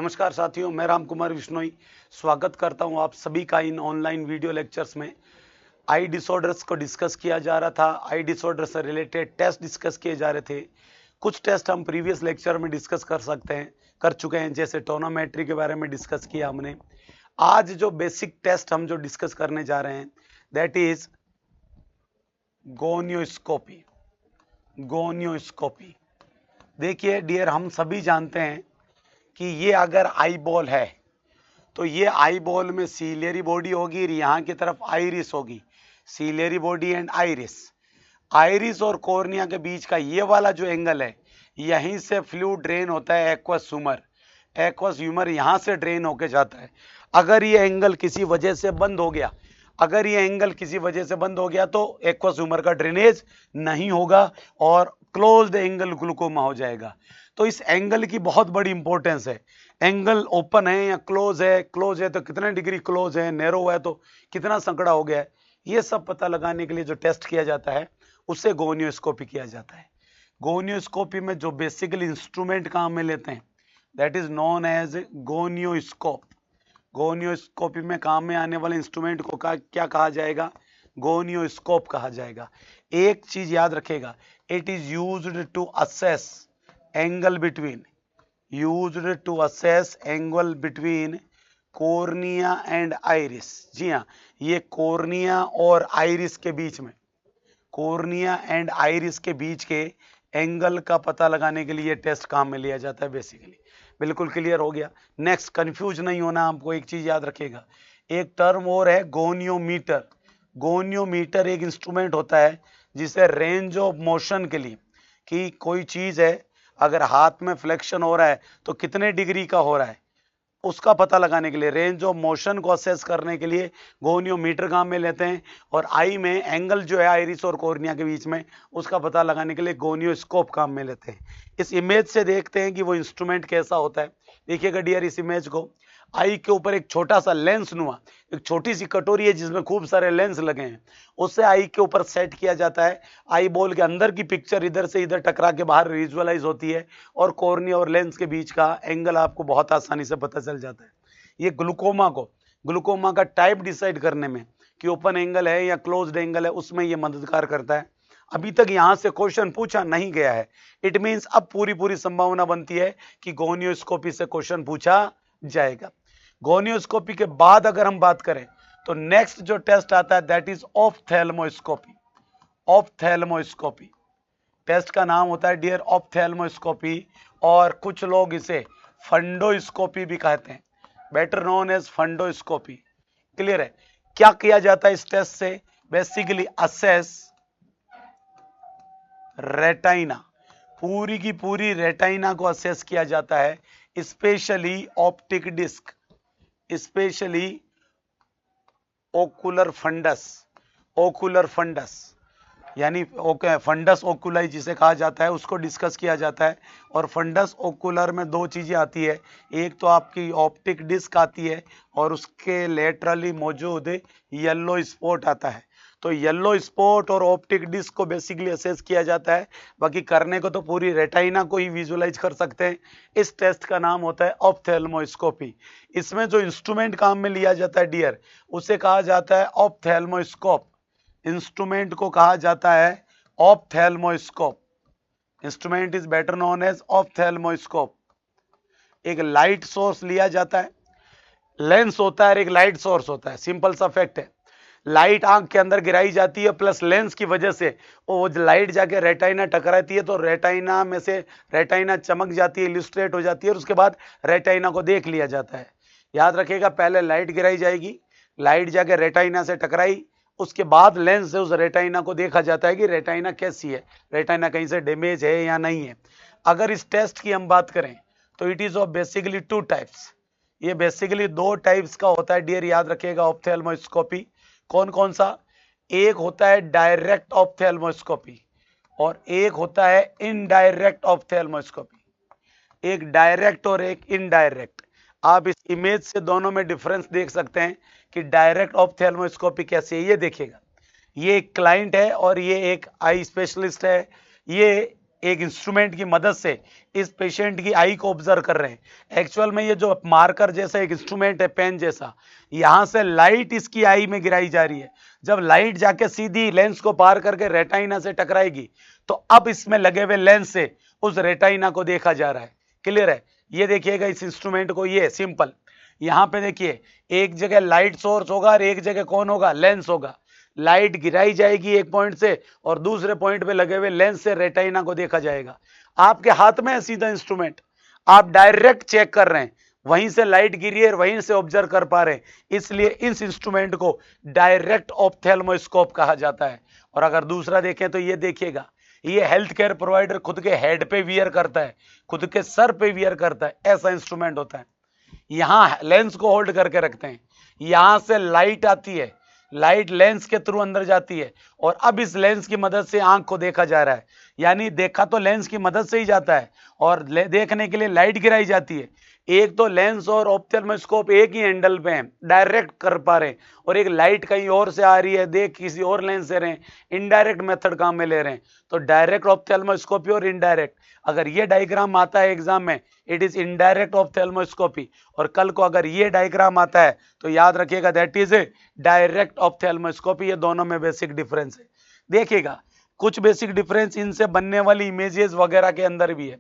नमस्कार साथियों, मैं राम कुमार विश्नोई स्वागत करता हूं आप सभी का इन ऑनलाइन वीडियो लेक्चर्स में। आई डिसऑर्डर्स को डिस्कस किया जा रहा था। आई डिसऑर्डर से रिलेटेड टेस्ट डिस्कस किए जा रहे थे। कुछ टेस्ट हम प्रीवियस लेक्चर में डिस्कस कर चुके हैं, जैसे टोनोमेट्री के बारे में डिस्कस किया हमने। आज जो बेसिक टेस्ट हम जो डिस्कस करने जा रहे हैं दैट इज गोनियोस्कोपी। गोनियोस्कोपी देखिए डियर, हम सभी जानते हैं कि ये अगर आई बॉल है तो ये आई बॉल में सीलियरी बॉडी होगी और यहाँ की तरफ आइरिस होगी। Ciliary body and iris. Iris और कॉर्निया के बीच का ये वाला जो एंगल है, यहीं से फ्लूइड ड्रेन होता है एक्वस ह्यूमर। एक्वस ह्यूमर यहाँ से ड्रेन होके जाता है। अगर ये एंगल किसी वजह से बंद हो गया, तो एक्वस ह्यूमर का ड्रेनेज नहीं होगा और क्लोज्ड एंगल ग्लूकोमा हो जाएगा। तो इस एंगल की बहुत बड़ी इंपॉर्टेंस है। एंगल ओपन है या क्लोज है तो कितने डिग्री क्लोज है, नैरो है तो कितना संकड़ा हो गया है, ये सब पता लगाने के लिए जो टेस्ट किया जाता है उससे गोनियोस्कोपी किया जाता है। गोनियोस्कोपी में जो बेसिकली इंस्ट्रूमेंट काम में लेते हैं that is known as gonioscope. Gonioscopy में काम में आने वाले इंस्ट्रूमेंट को क्या कहा जाएगा? गोनियोस्कोप कहा जाएगा। एक चीज याद रखेगा, it is used to assess angle between cornea and iris. जी हाँ, ये कॉर्निया और आइरिस के बीच के एंगल का पता लगाने के लिए टेस्ट काम में लिया जाता है बेसिकली। बिल्कुल क्लियर हो गया। नेक्स्ट, कंफ्यूज नहीं होना आपको, एक चीज याद रखेगा, एक टर्म और है गोनियोमीटर। गोनियोमीटर एक इंस्ट्रूमेंट होता है जिसे रेंज ऑफ मोशन के लिए, कि कोई चीज है अगर हाथ में फ्लेक्शन हो रहा है तो कितने डिग्री का हो रहा है उसका पता लगाने के लिए, रेंज ऑफ मोशन को असेस करने के लिए गोनियोमीटर काम में लेते हैं। और आई में एंगल जो है आइरिस और कॉर्निया के बीच में, उसका पता लगाने के लिए गोनियोस्कोप काम में लेते हैं। इस इमेज से देखते हैं कि वो इंस्ट्रूमेंट कैसा होता है। देखिएगा डियर, इस इमेज को, आई के ऊपर एक छोटा सा लेंस नुमा एक छोटी सी कटोरी है जिसमें खूब सारे लेंस लगे हैं, उससे आई के ऊपर सेट किया जाता है। आई बॉल के अंदर की पिक्चर इधर से इधर टकरा के बाहर विजुअलाइज होती है और कॉर्निया और लेंस के बीच का एंगल आपको बहुत आसानी से पता चल जाता है। ये ग्लूकोमा का टाइप डिसाइड करने में कि ओपन एंगल है या क्लोज्ड एंगल है, उसमें ये मददगार करता है। अभी तक यहां से क्वेश्चन पूछा नहीं गया है, इट मींस अब पूरी संभावना बनती है कि गोनियोस्कोपी से क्वेश्चन पूछा जाएगा। गोनियोस्कोपी के बाद अगर हम बात करें तो नेक्स्ट जो टेस्ट आता है that is ophthalmoscopy. Ophthalmoscopy test का नाम होता है डियर ऑप्थेल्मोस्कोपी, और कुछ लोग इसे फंडोस्कोपी भी कहते हैं, better known as funduscopy. Clear है? क्या किया जाता है इस टेस्ट से? बेसिकली असेस रेटाइना, पूरी की पूरी रेटाइना को असेस किया जाता है, specially optic disc, specially ocular fundus यानी फंडस ओकुलाई जिसे कहा जाता है उसको डिस्कस किया जाता है। और फंडस ओकुलर में दो चीजें आती है, एक तो आपकी ऑप्टिक डिस्क आती है और उसके लेटरली मौजूद येलो स्पॉट आता है। तो येलो स्पॉट और ऑप्टिक डिस्क को बेसिकली असेस किया जाता है, बाकी करने को तो पूरी रेटाइना को ही विजुअलाइज कर सकते हैं। इस टेस्ट का नाम होता है ऑप्थेल्मोस्कोपी। इसमें जो इंस्ट्रूमेंट काम में लिया जाता है डियर, उसे कहा जाता है ऑप्थेल्मोस्कोप। इंस्ट्रूमेंट को कहा जाता है ophthalmoscope. Instrument is better known as ophthalmoscope. एक लाइट सोर्स लिया जाता है, लेंस होता है और एक लाइट सोर्स होता है, सिंपल सा फैक्ट है। लाइट आंख के अंदर गिराई जाती है, प्लस लेंस की वजह से वो लाइट जाके रेटाइना टकराती है, तो रेटाइना में से रेटाइना चमक जाती है, इल्यूस्ट्रेट हो जाती है और उसके बाद रेटाइना को देख लिया जाता है। याद रखिएगा, पहले लाइट गिराई जाएगी, लाइट जाके रेटाइना से टकराई, उसके बाद लेंस से उस रेटाइना को देखा जाता है कि रेटाइना कैसी है, रेटाइना कहीं से डैमेज है या नहीं है। अगर इस टेस्ट की हम बात करें तो it is of basically two types. ये बेसिकली दो टाइप्स का होता है डियर, याद रखिएगा ऑप्थेल्मोस्कोपी। कौन कौन सा? एक होता है डायरेक्ट ऑप्थेल्मोस्कोपी और एक होता है इनडायरेक्ट ऑप्थेल्मोस्कोपी। एक डायरेक्ट और एक इनडायरेक्ट। आप इस इमेज से दोनों में डिफरेंस देख सकते हैं कि डायरेक्ट ऑप्थेल्मोस्कोपी कैसे है। ये देखिएगा, ये एक क्लाइंट है और ये एक आई स्पेशलिस्ट है। ये एक इंस्ट्रूमेंट की मदद से इस पेशेंट की आई को ऑब्जर्व कर रहे हैं। एक्चुअल में ये जो मार्कर जैसा एक इंस्ट्रूमेंट है, पेन जैसा, यहां से लाइट इसकी आई में गिराई जा रही है। जब लाइट जाके सीधी लेंस को पार करके रेटाइना से टकराएगी तो अब इसमें लगे हुए लेंस से उस रेटाइना को देखा जा रहा है। क्लियर है? ये देखिएगा इस इंस्ट्रूमेंट को, ये सिंपल। यहां पे देखिए एक जगह लाइट सोर्स होगा और एक जगह कौन होगा, लेंस होगा। लाइट गिराई जाएगी एक पॉइंट से और दूसरे पॉइंट पे लगे हुए लेंस से रेटाइना को देखा जाएगा। आपके हाथ में है सीधा इंस्ट्रूमेंट, आप डायरेक्ट चेक कर रहे हैं, वहीं से लाइट गिरी है, वहीं से ऑब्जर्व कर पा रहे हैं, इसलिए इस इंस्ट्रूमेंट को डायरेक्ट ऑप्थेल्मोस्कोप कहा जाता है। और अगर दूसरा देखें तो ये देखिएगा, ये हेल्थ केयर प्रोवाइडर खुद के हेड पे वियर करता है, खुद के सर पे वियर करता है, ऐसा इंस्ट्रूमेंट होता है। यहां लेंस को होल्ड करके रखते हैं, यहां से लाइट आती है, लाइट लेंस के थ्रू अंदर जाती है और अब इस लेंस की मदद से आंख को देखा जा रहा है। यानी देखा तो लेंस की मदद से ही जाता है और देखने के लिए लाइट गिराई जाती है। एक तो लेंस और ऑप्थेल्मोस्कोप एक ही हैंडल पे हैं, डायरेक्ट कर पा रहे हैं, और एक लाइट कहीं और से आ रही है, देख किसी और लेंस से रहे हैं, इनडायरेक्ट मेथड काम में ले रहे हैं। तो डायरेक्ट ऑप्थेल्मोस्कोपी और इनडायरेक्ट, अगर ये डायग्राम आता है एग्जाम में, इट इज इनडायरेक्ट ऑप्थेल्मोस्कोपी, और कल को अगर ये डायग्राम आता है तो याद रखिएगा that is a direct ophthalmoscopy. ये दोनों में बेसिक डिफरेंस है। देखिएगा कुछ बेसिक डिफरेंस इनसे बनने वाली इमेजेस वगैरह के अंदर भी है।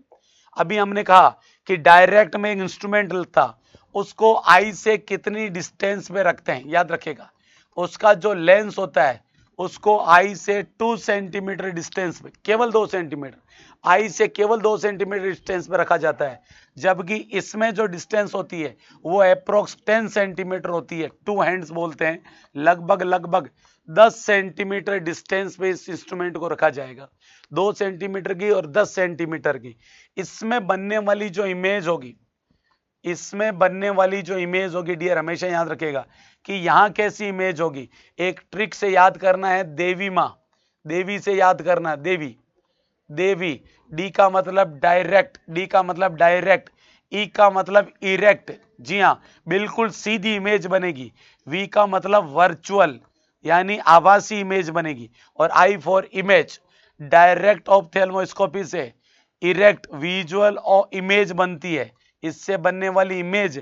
अभी हमने कहा कि डायरेक्ट में एक इंस्ट्रूमेंट था, उसको आई से कितनी डिस्टेंस पे रखते हैं, याद रखिएगा। उसका जो लेंस होता है उसको आई से 2 सेंटीमीटर डिस्टेंस पे, केवल 2 सेंटीमीटर, आई से केवल 2 सेंटीमीटर डिस्टेंस पे रखा जाता है। जबकि इसमें जो डिस्टेंस होती है वो अप्रोक्स 10 सेंटीमीटर होती है, 2 हैंड्स बोलते हैं, लगभग 10 सेंटीमीटर डिस्टेंस पे इस इंस्ट्रूमेंट को रखा जाएगा, 2 सेंटीमीटर की और 10 सेंटीमीटर की। इसमें बनने वाली जो इमेज होगी, डियर हमेशा याद रखेगा कि यहां कैसी इमेज होगी। एक ट्रिक से याद करना है, देवी माँ, देवी से याद करना, देवी, डी का मतलब डायरेक्ट, ई का मतलब इरेक्ट, जी हाँ बिल्कुल सीधी इमेज बनेगी। वी का मतलब वर्चुअल यानी आभासी इमेज बनेगी, और I for image. Direct ophthalmoscopy से इरेक्ट विजुअल और इमेज बनती है। इससे बनने वाली इमेज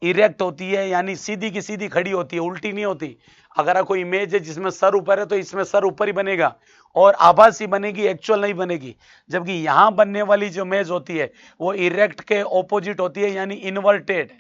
इरेक्ट होती है, यानी सीधी की सीधी खड़ी होती है, उल्टी नहीं होती। अगर कोई इमेज है जिसमें सर ऊपर है तो इसमें सर ऊपर ही बनेगा और आभासी बनेगी, एक्चुअल नहीं बनेगी। जबकि यहां बनने वाली जो इमेज होती है वो इरेक्ट के ऑपोजिट होती है, यानी inverted,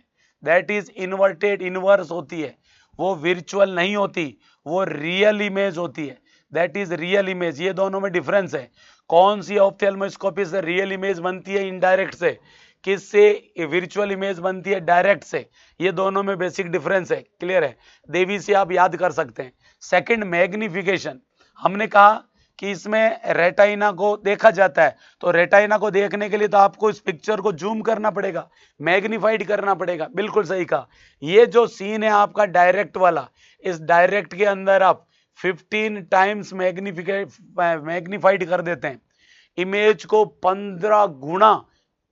that is inverted, inverse होती है। वो विर्चुअल नहीं होती, वो रियल इमेज होती है, दैट इज रियल इमेज। ये दोनों में डिफरेंस है। कौन सी ऑप्थेल्मोस्कोपी से रियल इमेज बनती है, इनडायरेक्ट से, किससे विर्चुअल इमेज बनती है, डायरेक्ट से। ये दोनों में बेसिक डिफरेंस है। क्लियर है? देवी से आप याद कर सकते हैं। Second, magnification. हमने कहा कि इसमें रेटाइना को देखा जाता है, तो रेटाइना को देखने के लिए तो आपको इस पिक्चर को जूम करना पड़ेगा, मैग्नीफाइड करना पड़ेगा। बिल्कुल सही कहा। ये जो सीन है आपका डायरेक्ट वाला, इस डायरेक्ट के अंदर आप 15 टाइम्स मैग्नीफाइड कर देते हैं, इमेज को 15 गुना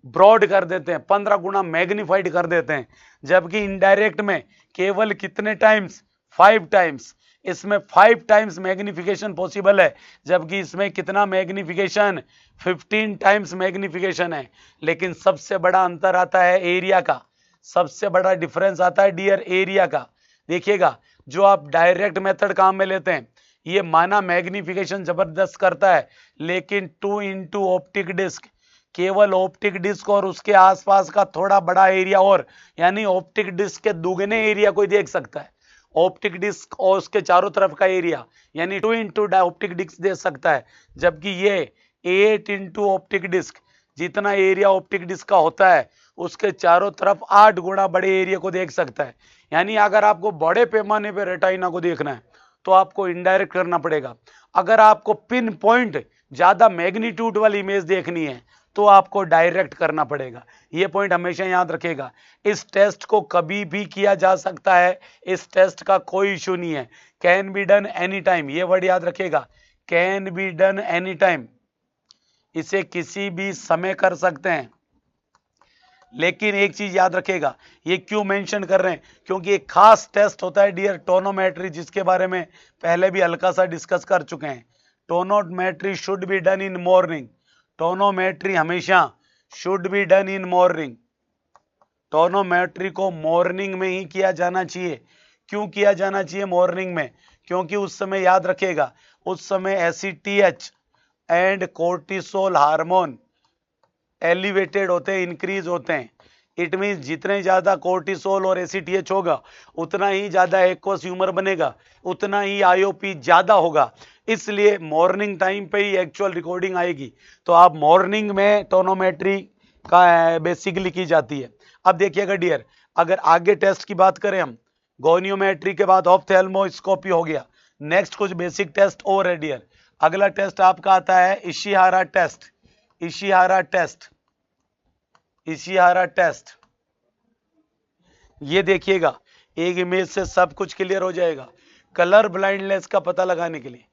ब्रॉड कर देते हैं, 15 गुना मैग्नीफाइड कर देते हैं। जबकि इनडायरेक्ट में केवल कितने टाइम्स, 5 टाइम्स। इसमें 5 टाइम्स मैग्निफिकेशन पॉसिबल है, जबकि इसमें कितना मैग्निफिकेशन, 15 टाइम्स मैग्निफिकेशन है। लेकिन सबसे बड़ा अंतर आता है एरिया का, सबसे बड़ा डिफरेंस आता है डियर एरिया का। देखिएगा जो आप डायरेक्ट मेथड काम में लेते हैं, ये माना मैग्निफिकेशन जबरदस्त करता है, लेकिन 2 इंटू ऑप्टिक डिस्क, केवल ऑप्टिक डिस्क और उसके आसपास का थोड़ा बड़ा एरिया, और यानी ऑप्टिक डिस्क के दुगने एरिया कोई देख सकता है। ऑप्टिक डिस्क और उसके चारों तरफ का एरिया यानी 2 इंटू ऑप्टिक डिस्क दे सकता है, जबकि ये 8 इंटू ऑप्टिक डिस्क, जितना एरिया ऑप्टिक डिस्क का होता है उसके चारों तरफ 8 गुना बड़े एरिया को देख सकता है। यानी अगर आपको बड़े पैमाने पे रेटाइना को देखना है तो आपको इनडायरेक्ट करना पड़ेगा। अगर आपको पिन पॉइंट ज्यादा मैग्नीट्यूड वाली इमेज देखनी है तो आपको डायरेक्ट करना पड़ेगा। ये पॉइंट हमेशा याद रखेगा। इस टेस्ट को कभी भी किया जा सकता है, इस टेस्ट का कोई इशू नहीं है। Can be done any time, ये वर्ड याद रखेगा, can be done any time. इसे किसी भी समय कर सकते हैं। लेकिन एक चीज याद रखेगा, ये क्यों मेंशन कर रहे हैं, क्योंकि एक खास टेस्ट होता है डियर टोनोमेट्री, जिसके बारे में पहले भी हल्का सा डिस्कस कर चुके हैं। Tonometry should be done in morning, tonometry हमेशा should be done in morning. Tonometry को मॉर्निंग में ही किया जाना चाहिए। क्यों किया जाना चाहिए मॉर्निंग में? क्योंकि उस समय याद रखेगा, उस समय ACTH and cortisol hormone elevated होते हैं, इंक्रीज होते हैं। इट मीन जितने ज्यादा कोर्टिसोल और एसीटीएच होगा उतना ही ज्यादा एक्वस ह्यूमर बनेगा, उतना ही आईओपी ज्यादा होगा। इसलिए मॉर्निंग टाइम पे ही एक्चुअल रिकॉर्डिंग आएगी। तो आप मॉर्निंग में टोनोमेट्री का बेसिकली की जाती है। अब देखिएगा डियर, अगर आगे टेस्ट की बात करें हम, गोनियोमेट्री के बाद ऑप्थेल्मोस्कोपी हो गया। नेक्स्ट कुछ बेसिक टेस्ट और है डियर। अगला टेस्ट आपका आता है Ishihara test. Ishihara test, Ishihara test, ये देखिएगा, एक इमेज से सब कुछ क्लियर हो जाएगा। कलर ब्लाइंडनेस का पता लगाने के लिए,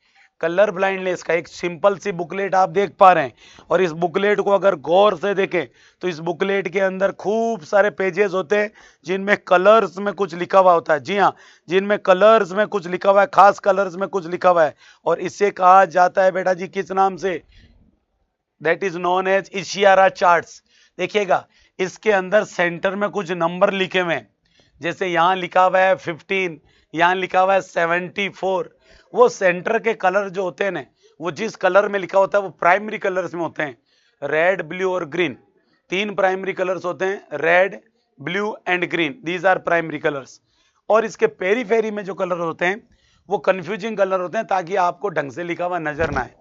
कलर ब्लाइंडनेस का एक सिंपल सी बुकलेट आप देख पा रहे हैं, और इस बुकलेट को अगर गौर से देखें तो इस बुकलेट के अंदर खूब सारे पेजेस होते हैं जिनमें कलर्स में कुछ लिखा हुआ होता है। जी हाँ, जिनमें कलर्स में कुछ लिखा हुआ है, खास कलर्स में कुछ लिखा हुआ है, और इसे कहा जाता है बेटा जी किस नाम से? That is known as Ishihara charts. देखिएगा, इसके अंदर सेंटर में कुछ नंबर लिखे हुए हैं, जैसे यहां लिखा हुआ है 15, यहां लिखा हुआ है 74। वो सेंटर के कलर जो होते हैं ना, वो जिस कलर में लिखा होता है वो प्राइमरी कलर्स में होते हैं। रेड, ब्लू और ग्रीन, तीन प्राइमरी कलर्स होते हैं, red, blue and green, these are primary colours. और इसके पेरीफेरी में जो कलर होते हैं वो कंफ्यूजिंग कलर होते हैं, ताकि आपको ढंग से लिखा हुआ नजर ना आए।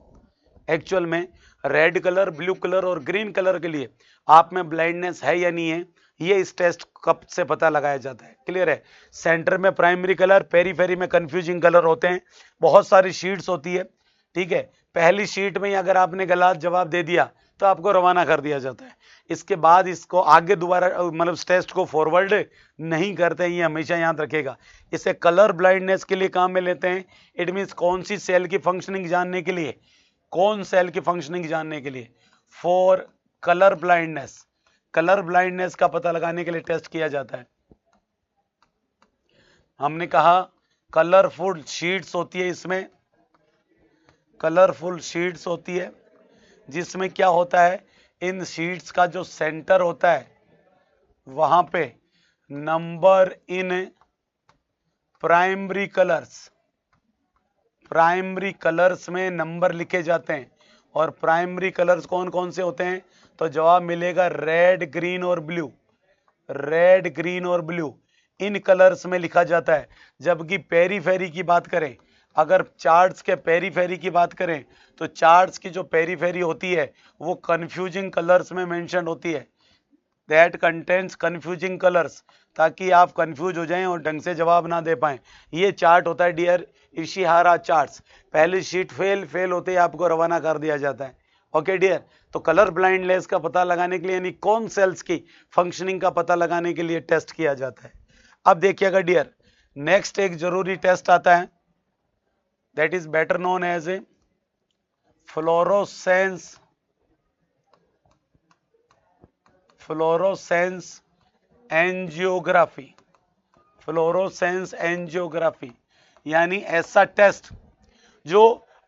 एक्चुअल में रेड कलर, ब्लू कलर और ग्रीन कलर के लिए आप में ब्लाइंडनेस है या नहीं है, ये इस टेस्ट कप से पता लगाया जाता है। क्लियर है? सेंटर में प्राइमरी कलर, पेरीफेरी में कंफ्यूजिंग कलर होते हैं। बहुत सारी शीट्स होती है, ठीक है। पहली शीट में अगर आपने गलत जवाब दे दिया तो आपको रवाना कर दिया जाता है। इसके बाद इसको आगे दोबारा मतलब टेस्ट को फॉरवर्ड नहीं करते हैं, ये हमेशा याद रखेगा। इसे कलर ब्लाइंडनेस के लिए काम में लेते हैं। इट मीन्स कौन सी सेल की फंक्शनिंग जानने के लिए, कौन सेल की फंक्शनिंग जानने के लिए, for colour blindness. Colour blindness का पता लगाने के लिए टेस्ट किया जाता है। हमने कहा कलरफुल शीट्स होती है, इसमें कलरफुल शीट्स होती है, जिसमें क्या होता है, इन शीट्स का जो सेंटर होता है वहां पे number in primary colours, primary colours में नंबर लिखे जाते हैं। और प्राइमरी कलर्स कौन कौन से होते हैं? तो जवाब मिलेगा रेड, ग्रीन और ब्लू। रेड, ग्रीन और ब्लू इन कलर्स में लिखा जाता है। जबकि पेरीफेरी की बात करें, अगर चार्ट्स के पेरीफेरी की बात करें तो चार्ट्स की जो पेरीफेरी होती है वो कंफ्यूजिंग कलर्स में मेंशन होती है। दैट कंटेंट्स कंफ्यूजिंग कलर्स, ताकि आप कंफ्यूज हो जाएं और ढंग से जवाब ना दे पाएं। ये चार्ट होता है डियर इशिहारा चार्ट्स। पहली शीट फेल होते ही आपको रवाना कर दिया जाता है। ओके डियर, तो कलर ब्लाइंडनेस का पता लगाने के लिए, यानी कौन सेल्स की फंक्शनिंग का पता लगाने के लिए टेस्ट किया जाता है। अब देखिएगा डियर, नेक्स्ट एक जरूरी टेस्ट आता है, that is better known as a fluorescence, fluorescence angiography. Fluorescence angiography यानी ऐसा टेस्ट जो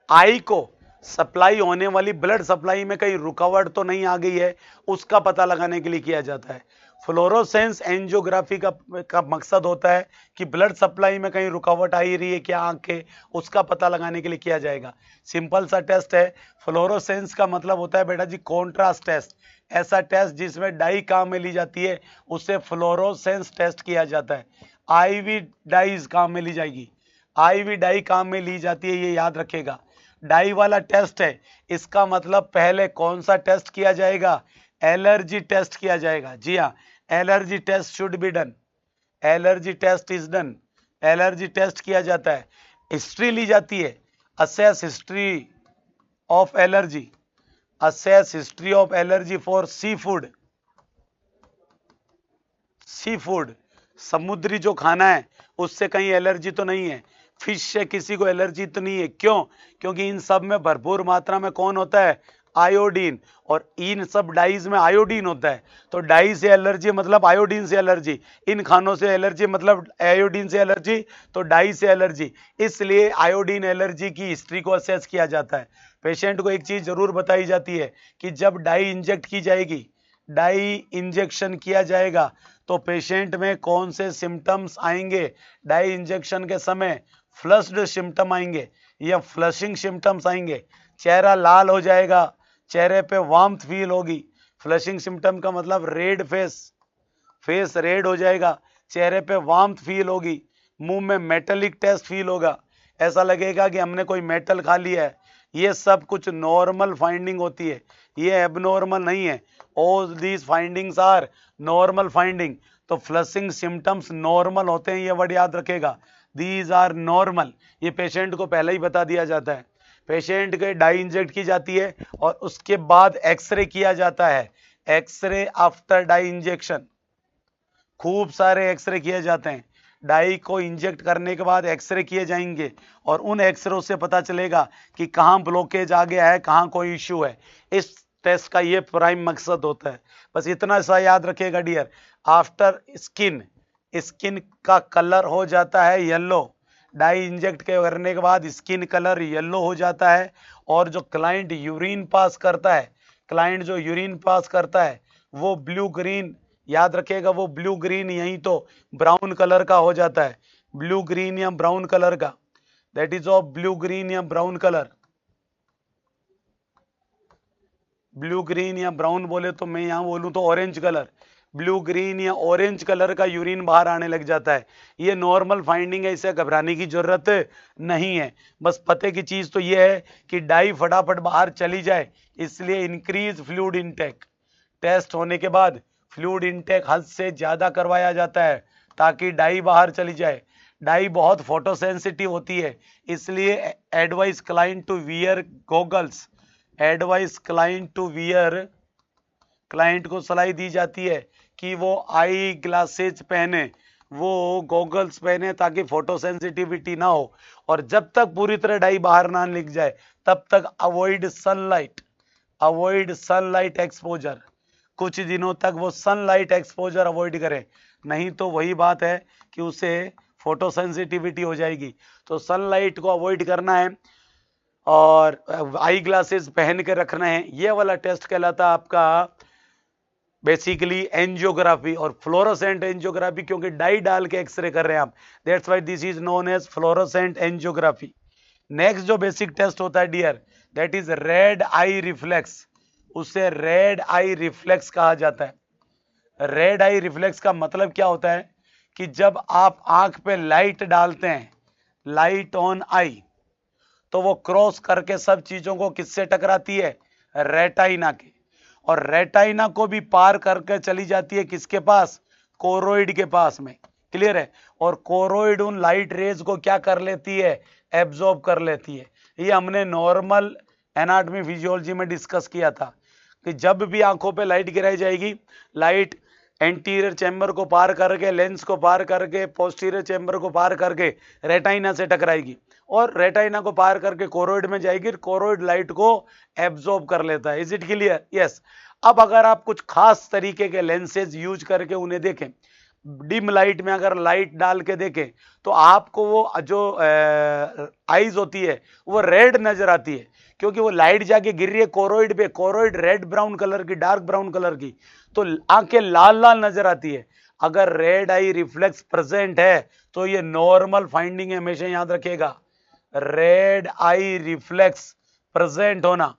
आई को सप्लाई होने वाली ब्लड सप्लाई में कहीं रुकावट तो नहीं आ गई है, उसका पता लगाने के लिए किया जाता है। फ्लोरोसेंस एंजियोग्राफी का मकसद होता है कि ब्लड सप्लाई में कहीं रुकावट आ रही है क्या आंख के, उसका पता लगाने के लिए किया जाएगा। सिंपल सा टेस्ट है। फ्लोरोसेंस का मतलब होता है बेटा जी कॉन्ट्रास्ट टेस्ट। ऐसा टेस्ट जिसमें डाई काम में ली जाती है उसे फ्लोरोसेंस टेस्ट किया जाता है। आईवी डाइज काम में ली जाएगी, आईवी डाई काम में ली जाती है, ये याद रखेगा। डाई वाला टेस्ट है, इसका मतलब पहले कौन सा टेस्ट किया जाएगा? एलर्जी टेस्ट किया जाएगा। जी हाँ, allergy test should be done, allergy test is done, allergy test किया जाता है। हिस्ट्री ली जाती है, assess history of allergy, assess history of allergy for seafood. Seafood, समुद्री जो खाना है उससे कहीं एलर्जी तो नहीं है, फिश से किसी को एलर्जी तो नहीं है। क्यों? क्योंकि इन सब में भरपूर मात्रा में कौन होता है? आयोडीन, और इन सब डाइज में आयोडीन होता है, तो डाई से एलर्जी मतलब आयोडीन से एलर्जी, इन खानों से एलर्जी मतलब आयोडीन से एलर्जी, तो डाई से एलर्जी, इसलिए आयोडीन एलर्जी की हिस्ट्री को असेस किया जाता है। पेशेंट को एक चीज जरूर बताई जाती है कि जब डाई इंजेक्ट की जाएगी, डाई इंजेक्शन किया जाएगा, तो पेशेंट में कौन से सिम्टम्स आएंगे। डाई इंजेक्शन के समय फ्लश्ड सिम्टम आएंगे या फ्लशिंग सिम्टम्स आएंगे, चेहरा लाल हो जाएगा, चेहरे पे वार्मथ फील होगी। फ्लशिंग सिम्टम का मतलब रेड फेस रेड हो जाएगा, चेहरे पे वार्मथ फील होगी, मुंह में मेटेलिक टेस्ट फील होगा, ऐसा लगेगा कि हमने कोई मेटल खा लिया है। ये सब कुछ नॉर्मल फाइंडिंग होती है, ये एबनॉर्मल नहीं है। All these findings are normal finding. तो फ्लशिंग सिम्टम्स नॉर्मल होते हैं, ये वर्ड याद रखेगा, दीज आर नॉर्मल। ये पेशेंट को पहले ही बता दिया जाता है। पेशेंट के डाई इंजेक्ट की जाती है और उसके बाद एक्सरे किया जाता है। एक्सरे आफ्टर डाई इंजेक्शन, खूब सारे एक्सरे किए जाते हैं। डाई को इंजेक्ट करने के बाद एक्सरे किए जाएंगे और उन एक्सरे से पता चलेगा कि कहाँ ब्लॉकेज आ गया है, कहाँ कोई इश्यू है। इस टेस्ट का ये प्राइम मकसद होता है। बस इतना सा याद रखिएगा डियर, आफ्टर स्किन का कलर हो जाता है येलो, डाई इंजेक्ट करने के बाद स्किन कलर येलो हो जाता है, और जो क्लाइंट यूरिन पास करता है, क्लाइंट जो यूरिन पास करता है वो ब्लू ग्रीन, याद रखिएगा, वो ब्लू ग्रीन यहीं तो ब्राउन कलर का हो जाता है, ब्लू ग्रीन या ब्राउन कलर का, that is of blue green या ब्राउन कलर। ब्लू ग्रीन या ब्राउन बोले तो मैं यहां बोलूं तो ऑरेंज कलर, ब्लू ग्रीन या ऑरेंज कलर का यूरिन बाहर आने लग जाता है। ये नॉर्मल फाइंडिंग है, इसे घबराने की जरूरत नहीं है। बस पते की चीज तो ये है कि डाई फटाफट बाहर चली जाए, इसलिए इंक्रीज फ्लूइड इनटेक। टेस्ट होने के बाद फ्लूइड इनटेक हद से ज्यादा करवाया जाता है ताकि डाई बाहर चली जाए। डाई बहुत फोटोसेंसिटिव होती है, इसलिए advice client to wear goggles, advice client to wear, client को सलाह दी जाती है कि वो आई ग्लासेज पहने, वो गॉगल्स पहने ताकि फोटो सेंसिटिविटी ना हो, और जब तक पूरी तरह डाई बाहर ना निकल जाए तब तक अवॉइड सनलाइट एक्सपोजर। कुछ दिनों तक वो सनलाइट एक्सपोजर अवॉइड करें, नहीं तो वही बात है कि उसे फोटो सेंसिटिविटी हो जाएगी। तो सनलाइट को अवॉइड करना है और आई ग्लासेस पहन के रखना है। ये वाला टेस्ट कहलाता है आपका बेसिकली एंजियोग्राफी और फ्लोरोसेंट एंजियोग्राफी, क्योंकि डाई डाल के एक्सरे कर रहे हैं आप, that's why this is known as fluorescent angiography. Next जो बेसिक टेस्ट होता है dear, that is red eye reflex, उसे रेड आई रिफ्लेक्स कहा जाता है। रेड आई रिफ्लेक्स का मतलब क्या होता है कि जब आप आंख पे लाइट डालते हैं, लाइट ऑन आई, तो वो क्रॉस करके सब चीजों को किससे टकराती है, रेटाइना के, और रेटाइना को भी पार करके चली जाती है किसके पास, कोरोइड के पास में। क्लियर है? और कोरोइड उन लाइट रेज को क्या कर लेती है, एब्जॉर्ब कर लेती है। ये हमने नॉर्मल एनाटॉमी फिजियोलॉजी में डिस्कस किया था कि जब भी आंखों पे लाइट गिराई जाएगी, लाइट एंटीरियर चैम्बर को पार करके, लेंस को पार करके, पोस्टीरियर चैम्बर को पार करके रेटाइना से टकराएगी और रेटाइना को पार करके कोरोइड में जाएगी, कोरोइड लाइट को एब्जॉर्ब कर लेता है। Is it clear? यस। अब अगर आप कुछ खास तरीके के लेंसेज यूज करके उन्हें देखें, डिम लाइट में अगर लाइट डाल के देखें, तो आपको वो जो आईज होती है वो रेड नजर आती है, क्योंकि वो लाइट जाके गिर रही है कोरोइड पे, कोरोइड रेड ब्राउन कलर की, डार्क ब्राउन कलर की, तो आंखें लाल लाल नजर आती है। अगर रेड आई रिफ्लेक्स प्रेजेंट है तो ये नॉर्मल फाइंडिंग है, हमेशा याद रखिएगा। रेड आई रिफ्लेक्स प्रेजेंट होना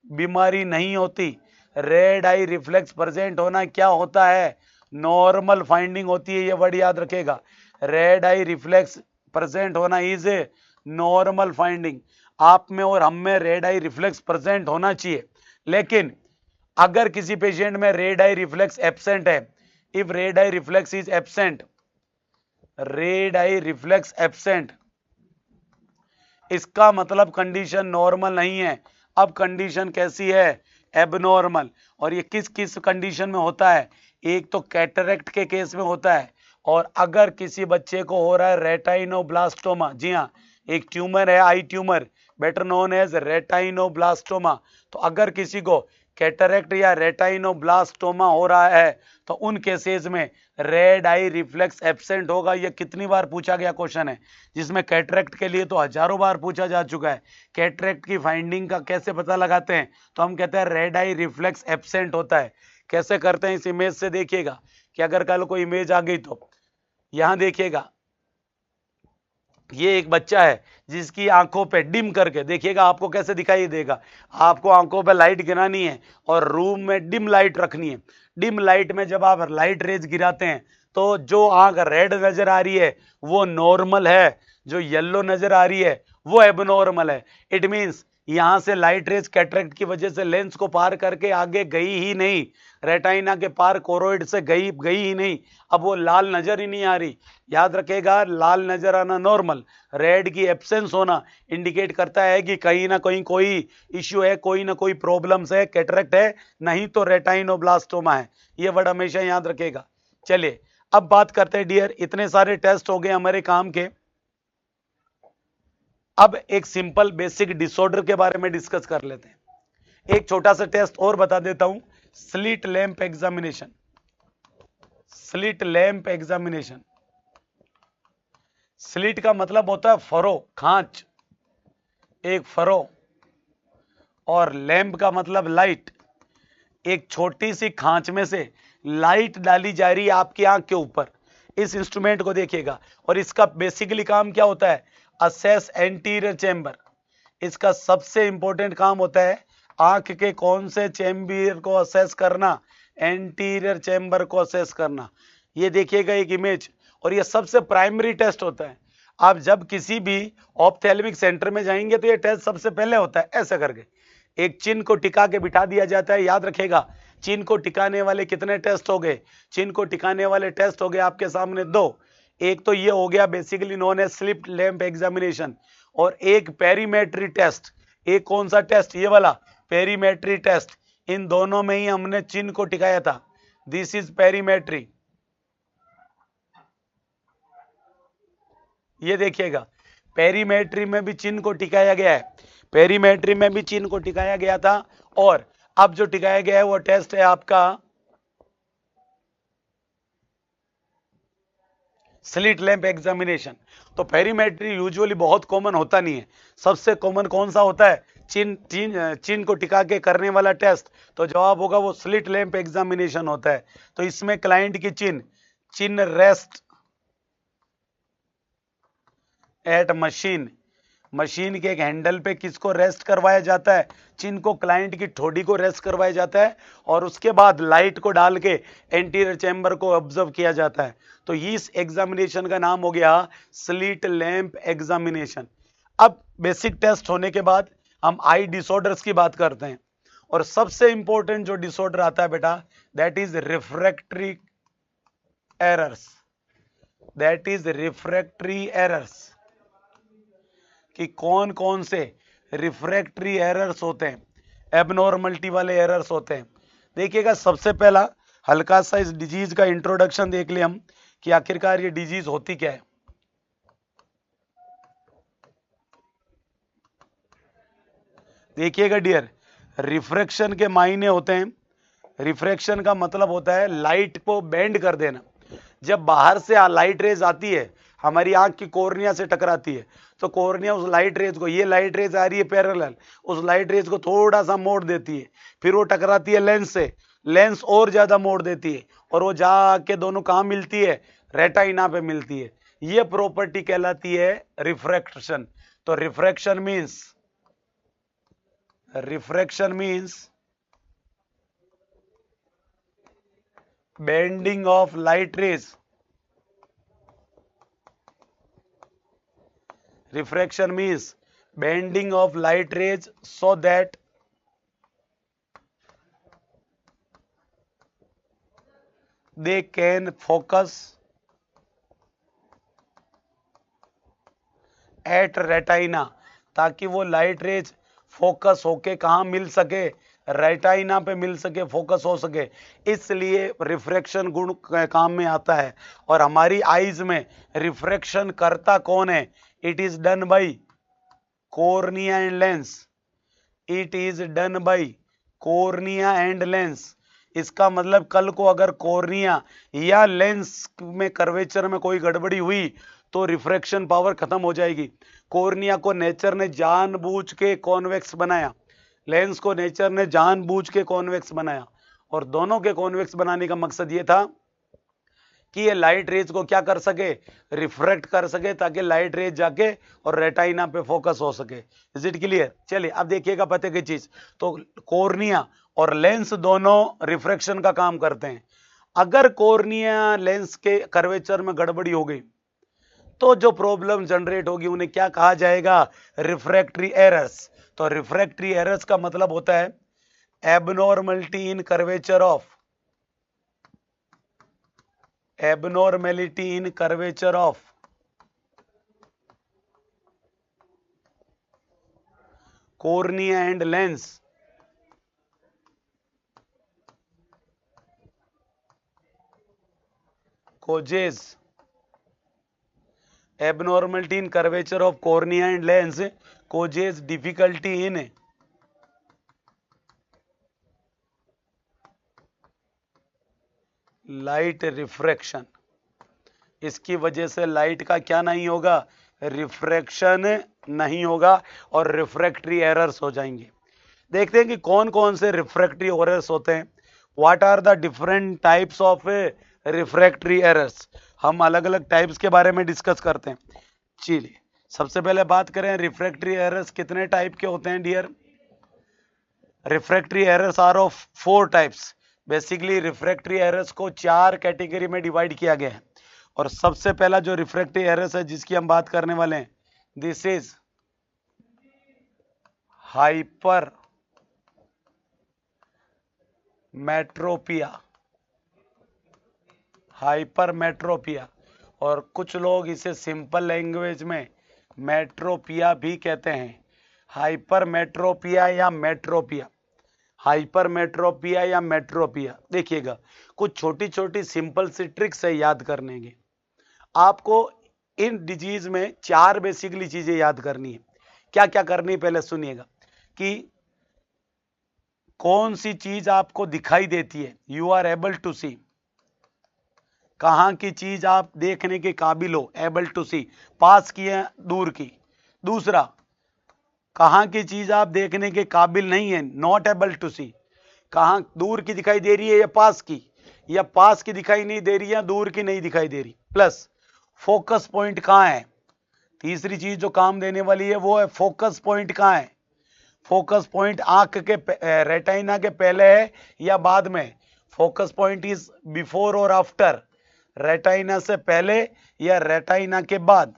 बीमारी नहीं होती, रेड आई रिफ्लेक्स प्रेजेंट होना क्या होता है, नॉर्मल फाइंडिंग होती है। ये वर्ड याद रखेगा, रेड आई रिफ्लेक्स प्रेजेंट होना इज ए नॉर्मल फाइंडिंग। आप में और हम में रेड आई रिफ्लेक्स प्रेजेंट होना चाहिए, लेकिन अगर किसी पेशेंट में रेड आई रिफ्लेक्स एब्सेंट है, if red eye reflex is absent, red eye reflex absent, इसका मतलब कंडीशन नॉर्मल नहीं है। अब कंडीशन कैसी है, एबनॉर्मल। और ये किस किस कंडीशन में होता है, एक तो कैटरेक्ट के केस में होता है और अगर किसी बच्चे को हो रहा है रेटाइनोब्लास्टोमा, जी हाँ, एक ट्यूमर है आई ट्यूमर, बेटर नोन एज रेटाइनोब्लास्टोमा, तो अगर किसी को कैटरेक्ट या रेटाइनोब्लास्टोमा हो रहा है तो उन केसेस में रेड आई रिफ्लेक्स एब्सेंट होगा। ये कितनी बार पूछा गया क्वेश्चन है, जिसमें कैटरेक्ट के लिए तो हजारों बार पूछा जा चुका है। कैटरेक्ट की फाइंडिंग का कैसे पता लगाते हैं, तो हम कहते हैं रेड आई रिफ्लेक्स एब्सेंट होता है। कैसे करते हैं, इस इमेज से देखिएगा कि अगर कल को इमेज आ गई तो यहां देखिएगा, ये एक बच्चा है जिसकी आंखों पे डिम करके देखिएगा, आपको कैसे दिखाई देगा। आपको आंखों पे लाइट गिरानी है और रूम में डिम लाइट रखनी है। डिम लाइट में जब आप लाइट रेज गिराते हैं तो जो आंख रेड नजर आ रही है वो नॉर्मल है, जो येलो नजर आ रही है वो एबनॉर्मल है। इट मींस यहां से लाइट रेज कैटरेक्ट की वजह से लेंस को पार करके आगे गई ही नहीं, रेटाइना के पार कोरोइड से गई ही नहीं, अब वो लाल नजर ही नहीं आ रही। याद रखेगा, लाल नजर आना नॉर्मल, रेड की एब्सेंस होना इंडिकेट करता है कि कहीं ना कहीं कोई इश्यू है, कोई ना कोई प्रॉब्लम्स है, कैटरेक्ट है, नहीं तो रेटाइनोब्लास्टोमा है। ये वर्ड हमेशा याद रखेगा। चलिए अब बात करते हैं डियर, इतने सारे टेस्ट हो गए हमारे काम के, अब एक सिंपल बेसिक डिसऑर्डर के बारे में डिस्कस कर लेते हैं। एक छोटा सा टेस्ट और बता देता हूं, slit lamp examination. Slit lamp examination, slit का मतलब होता है फरो, खांच, एक फरो, और लैंप का मतलब लाइट। एक छोटी सी खांच में से लाइट डाली जा रही है आपकी आंख के ऊपर। इस इंस्ट्रूमेंट को देखिएगा, और इसका बेसिकली काम क्या होता है, असेस एंटीरियर चेंबर। इसका सबसे इंपॉर्टेंट काम होता है आंख के कौन से चेंबर को असेस करना, एंटीरियर चेंबर को असेस करना। ये देखिएगा एक इमेज, और ये सबसे प्राइमरी टेस्ट होता है। आप जब किसी भी ऑप्थेल्मिक सेंटर में जाएंगे तो ये टेस्ट सबसे पहले होता है। ऐसा करके एक चिन्ह को टिका के बिठा दिया जाता है। याद रखेगा, चिन्ह को टिकाने वाले कितने टेस्ट हो गए, चिन्ह को टिकाने वाले टेस्ट हो गए आपके सामने दो। एक तो ये हो गया basically known as slit lamp examination, और एक पेरीमेट्री टेस्ट। एक कौन सा टेस्ट, ये वाला पेरीमेट्री टेस्ट। इन दोनों में ही हमने चिन्ह को टिकाया था। This is perimetry. ये देखिएगा, पेरीमेट्री में भी चिन्ह को टिकाया गया है, पेरीमेट्री में भी चिन्ह को टिकाया गया था। और अब जो टिकाया गया है वो टेस्ट है आपका स्लिट लैंप एग्जामिनेशन। तो पेरीमेट्री यूजुअली बहुत कॉमन होता नहीं है। सबसे कॉमन कौन सा होता है, चिन्ह को टिका के करने वाला टेस्ट। तो जवाब होगा वो स्लिट लैंप एग्जामिनेशन होता है। तो इसमें क्लाइंट की चिन्ह रेस्ट एट मशीन, मशीन के एक हैंडल पे किसको रेस्ट करवाया जाता है, चिन्ह को क्लाइंट की ठोड़ी को रेस्ट करवाया जाता है, और उसके बाद लाइट को डाल के एंटीरियर चेंबर को ऑब्जर्व किया जाता है। तो इस एग्जामिनेशन का नाम हो गया स्लिट लैंप एग्जामिनेशन। अब बेसिक टेस्ट होने के बाद हम आई डिसऑर्डर्स की बात करते हैं, और सबसे इंपॉर्टेंट जो डिसऑर्डर आता है बेटा, that is refractory errors. That is refractory errors, कि कौन कौन से रिफ्रैक्टरी एरर्स होते हैं, एबनॉर्मलिटी वाले एरर्स होते हैं। देखिएगा, सबसे पहला हल्का सा इस डिजीज का इंट्रोडक्शन देख ले हम कि आखिरकार ये डिजीज होती क्या है। देखिएगा डियर, रिफ्रैक्शन के मायने होते हैं, रिफ्रैक्शन का मतलब होता है लाइट को बेंड कर देना। जब बाहर से लाइट रेज आती है, हमारी आंख की कॉर्निया से टकराती है, तो कॉर्निया उस लाइट रेज को, ये लाइट रेज आ रही है पैरेलल, उस लाइट रेज को थोड़ा सा मोड़ देती है, फिर वो टकराती है लेंस से, लेंस और ज्यादा मोड़ देती है, और वो जाके दोनों कहां मिलती है, रेटाइना पे मिलती है। ये प्रॉपर्टी कहलाती है रिफ्रैक्शन। तो refraction means bending of light rays. Refraction means bending of light rays so that they can focus at retina, ताकि वो लाइट रेज फोकस होके कहां मिल सके, रेटाइना पे मिल सके, फोकस हो सके, इसलिए रिफ्रैक्शन गुण काम में आता है। और हमारी आईज में रिफ्रैक्शन करता कौन है? It is done by cornea and lens. It is done by cornea and lens. इसका मतलब कल को अगर कॉर्निया या लेंस में कर्वेचर में कोई गड़बड़ी हुई तो रिफ्रैक्शन पावर खत्म हो जाएगी। कॉर्निया को नेचर ने जानबूझ के कॉन्वेक्स बनाया, लेंस को नेचर ने जानबूझ के कॉन्वेक्स बनाया, और दोनों के कॉन्वेक्स बनाने का मकसद ये था कि ये लाइट रेज को क्या कर सके? रिफ्रैक्ट कर सके, ताकि लाइट रेज जाके और रेटाइना पे फोकस हो सके। Is it clear? चलिए अब देखिएगा पते की चीज। तो कॉर्निया और लेंस दोनों रिफ्रैक्शन का काम करते हैं। अगर कॉर्निया लेंस के कर्वेचर में गड़बड़ी हो गई तो जो प्रॉब्लम जनरेट होगी उन्हें क्या कहा जाएगा? Refractory errors. तो रिफ्रैक्टरी एरर्स का मतलब होता है abnormality in curvature of cornea and lens causes abnormality in curvature of cornea and lens causes difficulty in light refraction. इसकी वजह से लाइट का क्या नहीं होगा? रिफ्रैक्शन नहीं होगा और रिफ्रैक्टरी एरर्स हो जाएंगे। देखते हैं कि कौन कौन से रिफ्रैक्टरी एरर्स होते हैं। What are the different types of refractory errors. हम अलग अलग टाइप्स के बारे में डिस्कस करते हैं। चलिए सबसे पहले बात करें रिफ्रैक्टरी एरर्स कितने टाइप के होते हैं dear. Refractory errors are of 4 types. Basically refractory errors को 4 कैटेगरी में डिवाइड किया गया है। और सबसे पहला जो रिफ्रैक्टरी एरर्स है जिसकी हम बात करने वाले हैं, दिस इज हाइपर मेट्रोपिया, और कुछ लोग इसे सिंपल लैंग्वेज में मेट्रोपिया भी कहते हैं। हाइपर मेट्रोपिया या मेट्रोपिया। देखिएगा कुछ छोटी छोटी सिंपल सी ट्रिक्स है याद करने की। आपको इन डिजीज में 4 बेसिकली चीजें याद करनी है। क्या क्या करनी है पहले सुनिएगा कि कौन सी चीज आपको दिखाई देती है, यू आर एबल टू सी। कहां की चीज आप देखने के काबिल हो, एबल टू सी, पास की है दूर की। दूसरा, कहां की चीज आप देखने के काबिल नहीं है, नॉट एबल टू सी। कहां दूर की दिखाई दे रही है या पास की, या पास की दिखाई नहीं दे रही है, दूर की नहीं दिखाई दे रही। प्लस फोकस पॉइंट कहां है। तीसरी चीज जो काम देने वाली है वो है फोकस पॉइंट कहां है। फोकस पॉइंट आंख के रेटाइना के पहले है या बाद में। फोकस पॉइंट इज बिफोर और आफ्टर। रेटाइना से पहले या रेटाइना के बाद,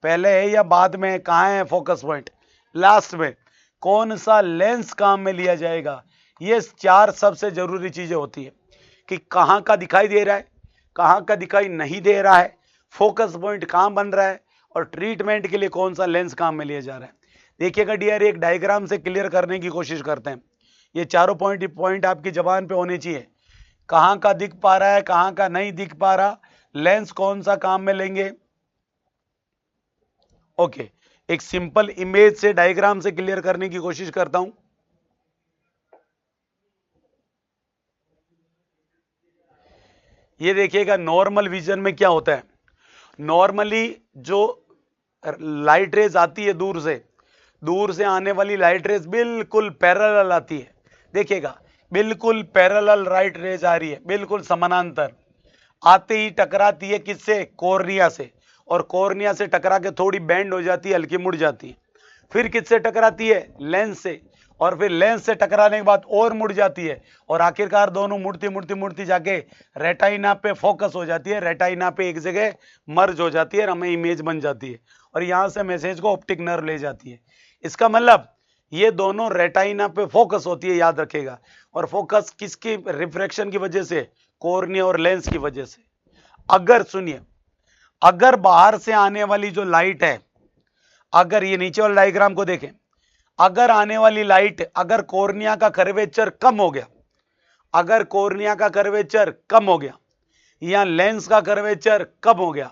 पहले है या बाद में, कहां है फोकस पॉइंट। लास्ट में कौन सा लेंस काम में लिया जाएगा। ये 4 सबसे जरूरी चीजें होती है कि कहां का दिखाई दे रहा है, कहां का दिखाई नहीं दे रहा है, फोकस पॉइंट कहां बन रहा है, और ट्रीटमेंट के लिए कौन सा लेंस काम में लिया जा रहा है। देखिएगा डियर, एक डायग्राम से क्लियर करने की कोशिश करते हैं। ये चारों पॉइंट आपकी जबान पे होने चाहिए। कहां का दिख पा रहा है, कहां का नहीं दिख पा रहा, लेंस कौन सा काम में लेंगे। ओके, एक सिंपल इमेज से डायग्राम से क्लियर करने की कोशिश करता हूं। ये देखिएगा नॉर्मल विजन में क्या होता है। नॉर्मली जो लाइट रेज आती है दूर से आने वाली लाइट रेज बिल्कुल पैरेलल आती है। देखिएगा बिल्कुल पैरेलल लाइट रेज आ रही है, बिल्कुल समानांतर आते ही टकराती है किससे, कॉर्निया से, और कॉर्निया से टकरा के थोड़ी बेंड हो जाती है, हल्की मुड़ जाती है। फिर किससे टकराती है, लेंस से, और फिर लेंस से टकराने के बाद और मुड़ जाती है, और आखिरकार दोनों मुड़ती जाके रेटाइना पे फोकस हो जाती है, रेटाइना पे एक जगह मर्ज हो जाती है और हमें इमेज बन जाती है, और यहां से मैसेज को ऑप्टिक नर्व ले जाती है। इसका मतलब ये दोनों रेटाइना पे फोकस होती है, याद रखेगा। और फोकस किसकी, रिफ्रैक्शन की वजह से, कॉर्निया और लेंस की वजह से। अगर सुनिए, अगर बाहर से आने वाली जो लाइट है, अगर ये नीचे वाले डायग्राम को देखें, अगर आने वाली लाइट, अगर कॉर्निया का कर्वेचर कम हो गया, अगर कॉर्निया का कर्वेचर कम हो गया या लेंस का कर्वेचर कम हो गया,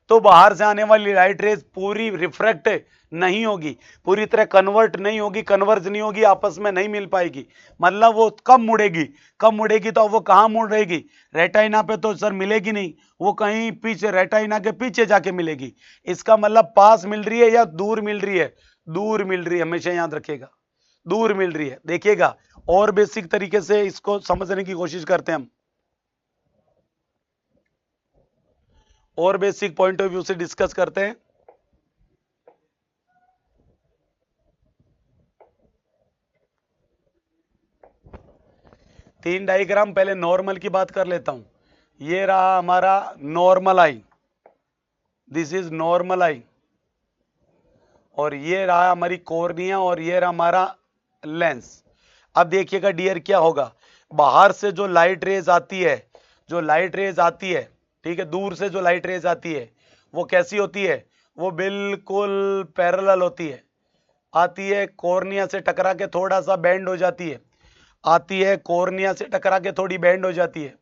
तो बाहर से आने वाली लाइट रेज पूरी रिफ्रैक्ट नहीं होगी, पूरी तरह कन्वर्ट नहीं होगी, कन्वर्ज नहीं होगी, आपस में नहीं मिल पाएगी, मतलब वो कम मुड़ेगी। कम मुड़ेगी तो वो कहां मुड़ेगी? रेटाइना पे तो सर मिलेगी नहीं, वो कहीं पीछे रेटाइना के पीछे जाके मिलेगी। इसका मतलब पास मिल रही है या दूर मिल रही है? दूर मिल रही है, हमेशा याद रखिएगा, दूर मिल रही है। देखिएगा और बेसिक तरीके से इसको समझने की कोशिश करते हैं हम, और बेसिक पॉइंट ऑफ व्यू से डिस्कस करते हैं। तीन डायग्राम, पहले नॉर्मल की बात कर लेता हूं। ये रहा हमारा normal eye, this is normal eye, और ये रहा हमारी कॉर्निया, और ये रहा हमारा लेंस। अब देखिएगा डियर क्या होगा, बाहर से जो लाइट रेज आती है, जो लाइट रेज आती है, ठीक है, दूर से जो लाइट रेज आती है वो कैसी होती है? वो बिल्कुल पैरेलल होती है, आती है कॉर्निया से टकरा के थोड़ा सा बेंड हो जाती है, आती है कॉर्निया से टकरा के थोड़ी बेंड हो जाती है।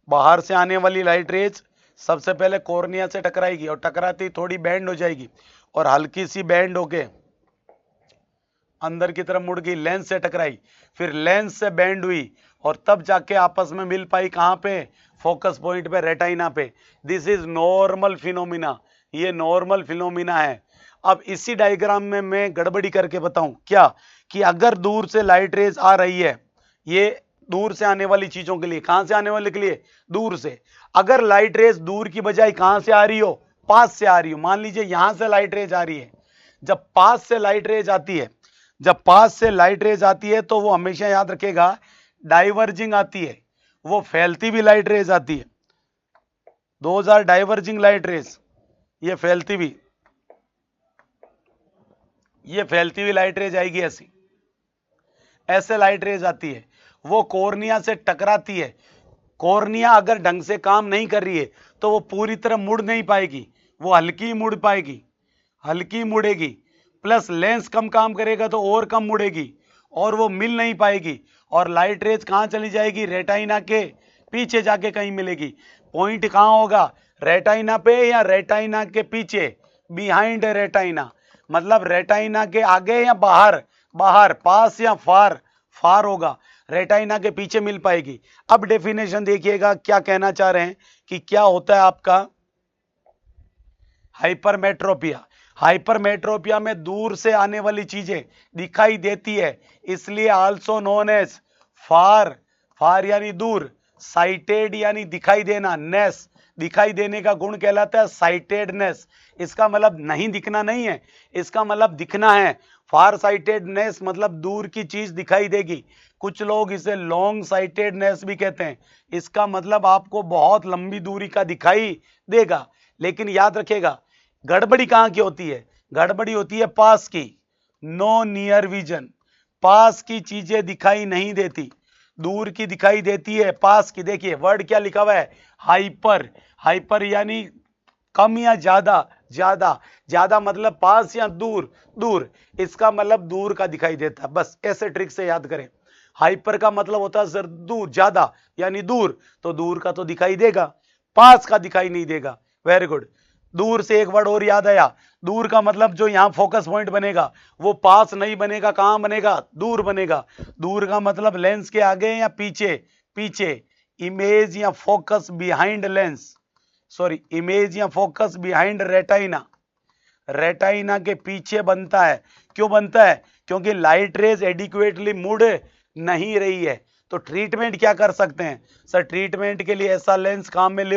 बाहर से आने वाली लाइट रेज सबसे पहले कॉर्निया से टकराएगी, और टकराती थोड़ी बेंड हो जाएगी, और हल्की सी बेंड होके अंदर की तरफ मुड़ गई, लेंस से टकराई, फिर लेंस से बेंड हुई, और तब जाके आपस में मिल पाई कहां पे? फोकस पॉइंट पे, रेटाइना पे। दिस इज नॉर्मल फिनोमिना, ये नॉर्मल फिनोमिना है। अब इसी डायग्राम में मैं गड़बड़ी करके बताऊं क्या, कि अगर दूर से लाइट रेज आ रही है, ये दूर से आने वाली चीजों के लिए, कहां से आने वाले के लिए? दूर से। अगर लाइट रेज दूर की बजाय कहां से आ रही हो? पास से आ रही हो। मान लीजिए यहां से लाइट रेज आ रही है, जब पास से लाइट रेज आती है, जब पास से लाइट रेज आती है तो वो हमेशा याद रखेगा डाइवर्जिंग आती है, वो फैलती भी लाइट रेज आती है। 2000 डाइवर्जिंग लाइट रेज, ये फैलती भी, ये फैलती हुई लाइट रेज आएगी, ऐसी ऐसे लाइट रेज आती है, वो कॉर्निया से टकराती है। कॉर्निया अगर ढंग से काम नहीं कर रही है तो वो पूरी तरह मुड़ नहीं पाएगी, वो हल्की मुड़ पाएगी, हल्की मुड़ेगी, प्लस लेंस कम काम करेगा तो और कम मुड़ेगी, और वो मिल नहीं पाएगी, और लाइट रेज कहां चली जाएगी? रेटाइना के पीछे जाके कहीं मिलेगी। पॉइंट कहां होगा? रेटाइना पे या रेटाइना के पीछे? बिहाइंड रेटाइना, मतलब रेटाइना के आगे या बाहर? बाहर। पास या फार? फार होगा, रेटाइना के पीछे मिल पाएगी। अब डेफिनेशन देखिएगा क्या कहना चाह रहे हैं, कि क्या होता है आपका हाइपरमेट्रोपिया। हाइपरमेट्रोपिया में दूर से आने वाली चीजें दिखाई देती है, इसलिए आल्सो नोन एज फार, फार यानी दूर, साइटेड यानी दिखाई देना, नेस दिखाई देने का गुण कहलाता है साइटेडनेस। इसका मतलब नहीं दिखना नहीं है, इसका मतलब दिखना है। फार साइटेडनेस मतलब दूर की चीज दिखाई देगी। कुछ लोग इसे लॉन्ग साइटेडनेस भी कहते हैं, इसका मतलब आपको बहुत लंबी दूरी का दिखाई देगा। लेकिन याद रखेगा गड़बड़ी कहां की होती है? गड़बड़ी होती है पास की, नो नियर विजन। पास की चीजें दिखाई नहीं देती, दूर की दिखाई देती है, पास की। देखिए वर्ड क्या लिखा हुआ है? हाइपर। हाइपर यानी कम या ज्यादा, ज्यादा, ज्यादा मतलब पास या दूर, दूर, इसका मतलब दूर का दिखाई देता है। बस ऐसे ट्रिक से याद करें। हाइपर का मतलब होता है सर दूर, ज्यादा यानी दूर, तो दूर का तो दिखाई देगा, पास का दिखाई नहीं देगा। Very good. दूर से एक वर्ड और याद आया, दूर का मतलब जो यहां फोकस पॉइंट बनेगा वो पास नहीं बनेगा, कहां बनेगा? दूर बनेगा। दूर का मतलब लेंस के आगे या पीछे? पीछे। इमेज या focus behind lens, sorry, image या फोकस बिहाइंड रेटाइना, रेटाइना के पीछे बनता है। क्यों बनता है? क्योंकि लाइट रेज एडिक्वेटली मुड़ नहीं रही है। तो ट्रीटमेंट क्या कर सकते हैं सर? ट्रीटमेंट के लिए ऐसा लेंस काम में ले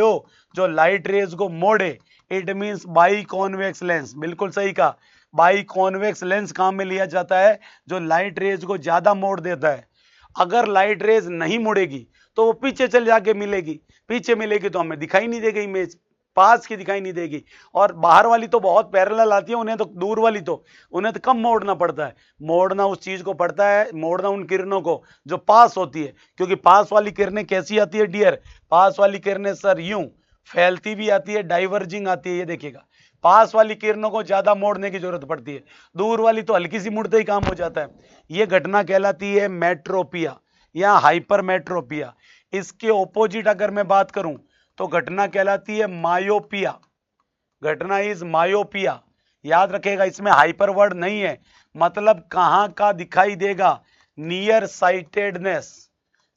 जो लाइट रेज को मोड़े, it means by convex lens. बिल्कुल सही कहा, बाई कॉन्वेक्स लेंस काम में लिया जाता है जो लाइट रेज को ज्यादा मोड़ देता है। अगर लाइट रेज नहीं मुड़ेगी तो वो पीछे चल जाके मिलेगी, पीछे मिलेगी तो हमें दिखाई नहीं देगी इमेज। पास की दिखाई नहीं देगी। और बाहर वाली तो बहुत पैरेलल आती है, उन्हें तो दूर वाली तो उन्हें तो कम मोड़ना पड़ता है। मोड़ना उस चीज को पड़ता है, मोड़ना उन किरणों को जो पास होती है, क्योंकि पास वाली किरणें कैसी आती है डियर, पास वाली किरणें सर यूं फैलती भी आती है, डाइवर्जिंग आती है। ये देखिएगा, पास वाली किरणों को ज्यादा मोड़ने की जरूरत पड़ती है, दूर वाली तो हल्की सी मुड़ते ही काम हो जाता है। ये घटना कहलाती है मेट्रोपिया या हाइपरमेट्रोपिया। इसके ऑपोजिट अगर मैं बात करूं तो घटना कहलाती है मायोपिया। घटना इज मायोपिया। याद रखेगा, इसमें हाइपर वर्ड नहीं है, मतलब कहां का दिखाई देगा, नियर साइटेडनेस।